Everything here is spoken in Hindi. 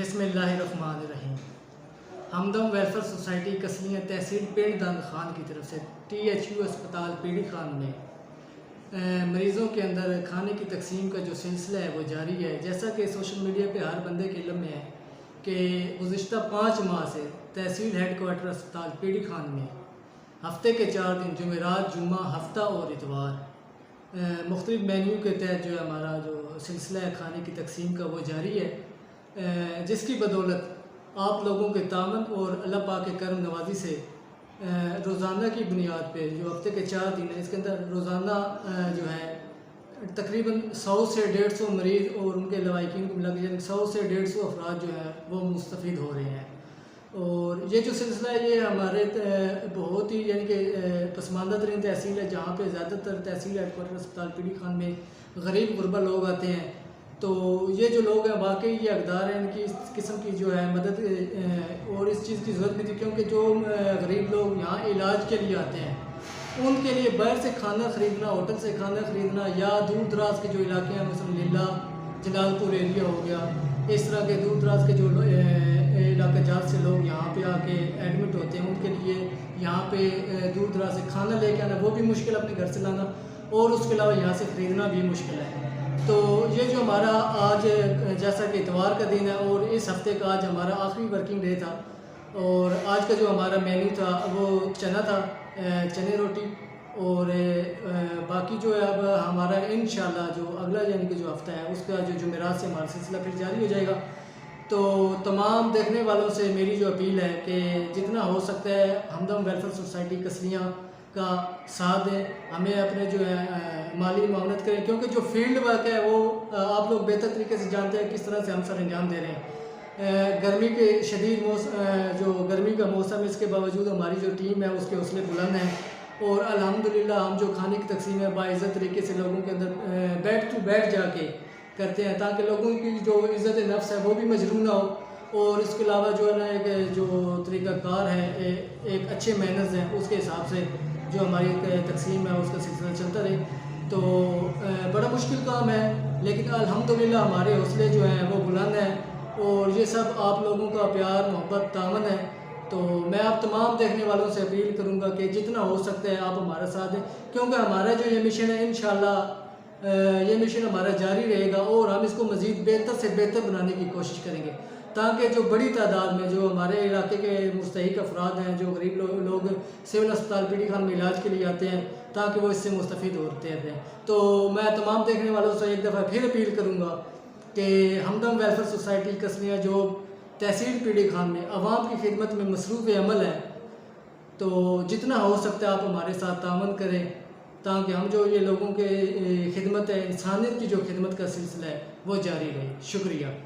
बिस्मिल्लाहिर्रहमानिर्रहीम। हमदम वेलफेयर सोसाइटी कसलियाँ तहसील पिंड दंद खान की तरफ से THU अस्पताल पीड़ी खान में मरीज़ों के अंदर खाने की तकसीम का जो सिलसिला है वो जारी है। जैसा कि सोशल मीडिया पे हर बंदे के इल्म में है कि गुज़िश्ता 5 माह से तहसील हेडक्वार्टर अस्पताल पीड़ी खान में हफ्ते के 4 दिन जुमेरात, जुम्मा, हफ्ता और इतवार मुख्तलिफ मेन्यू के तहत जो है हमारा जो सिलसिला है खाने की तकसीम का वो जारी है, जिसकी बदौलत आप लोगों के तामन और अल्लाह पाक के करम नवाजी से रोज़ाना की बुनियाद पे जो हफ्ते के 4 दिन है इसके अंदर रोज़ाना जो है तकरीबन 100 से 150 मरीज़ और उनके लवाकिन को मिला के 100 से 150 अफराद जो है वो मुस्तफ़ीद हो रहे हैं। और ये जो सिलसिला है ये हमारे बहुत ही यानी कि पसमानदा तरीन तहसील है, जहाँ पे ज़्यादातर तहसील हेडक्वार्टर अस्पताल पीड़ी खान में गरीब गुरबा लोग आते हैं। तो ये जो लोग हैं वाकई ये हकदार हैं इनकी इस किस्म की जो है मदद और इस चीज़ की ज़रूरत भी थी, क्योंकि जो गरीब लोग यहाँ इलाज के लिए आते हैं उनके लिए बाहर से खाना ख़रीदना, होटल से खाना ख़रीदना या दूर दराज के जो इलाके हैं मसलन लीला जलालपुर एरिया हो गया, इस तरह के दूर दराज के जो इलाके जात से लोग यहाँ पे आके एडमिट होते हैं उनके लिए यहाँ पे दूर दराज से खाना लेके आना वो भी मुश्किल, अपने घर से लाना और उसके अलावा यहाँ से ख़रीदना भी मुश्किल है। तो ये जो हमारा आज जैसा कि इतवार का दिन है और इस हफ्ते का आज हमारा आखिरी वर्किंग डे था और आज का जो हमारा मेन्यू था वो चना था, चने रोटी और बाकी जो है अब हमारा इंशाल्लाह जो अगला यानी कि जो हफ्ता है उसका जो जुमेरात से हमारा सिलसिला फिर जारी हो जाएगा। तो तमाम देखने वालों से मेरी जो अपील है कि जितना हो सकता है हमदम वेलफेयर सोसाइटी कसलियाँ का साथ दें, हमें अपने जो है माली मामलत करें, क्योंकि जो फील्ड वर्क है वो आप लोग बेहतर तरीके से जानते हैं किस तरह से हम सर अंजाम दे रहे हैं। गर्मी के शदीद जो गर्मी का मौसम है इसके बावजूद हमारी जो टीम है उसके हौसले बुलंद हैं और अल्हम्दुलिल्लाह हम जो खाने की तकसीम है बाइज़्ज़त तरीके से लोगों के अंदर बैठ टू बैठ जाके करते हैं ताकि लोगों की जो इज़्ज़त नफ्स है वो भी मजरूम ना हो और इसके अलावा जो है ना एक जो तरीक़ाकार है एक अच्छे मैनर्स हैं उसके हिसाब से जो हमारी तकसीम है उसका सिलसिला चलता रहे। तो बड़ा मुश्किल काम है लेकिन अल्हम्दुलिल्लाह हमारे हौसले जो हैं वो बुलंद हैं और ये सब आप लोगों का प्यार मोहब्बत तामन है। तो मैं आप तमाम देखने वालों से अपील करूंगा कि जितना हो सकता है आप हमारा साथ दें, क्योंकि हमारा जो ये मिशन है इंशाल्लाह ये मिशन हमारा जारी रहेगा और हम इसको मज़ीद बेहतर से बेहतर बनाने की कोशिश करेंगे ताकि जो बड़ी तादाद में जो हमारे इलाके के मुस्तहिक अफराद हैं, जो गरीब लोग सिविल अस्पताल पीड़ी खान में इलाज के लिए आते हैं ताकि वो इससे मुस्तफ़ीद होते रहें। तो मैं तमाम देखने वालों से एक दफ़ा फिर अपील करूँगा कि हमदम वेलफेयर सोसाइटी कसलियाँ जो तहसील पीड़ी खान में आवाम की खिदमत में मसरूफ़ अमल है, तो जितना हो सकता है आप हमारे साथ तामन करें ताकि हम जो ये लोगों के खिदमत है इंसानियत की जो खिदमत का सिलसिला है वो जारी रहे। शुक्रिया।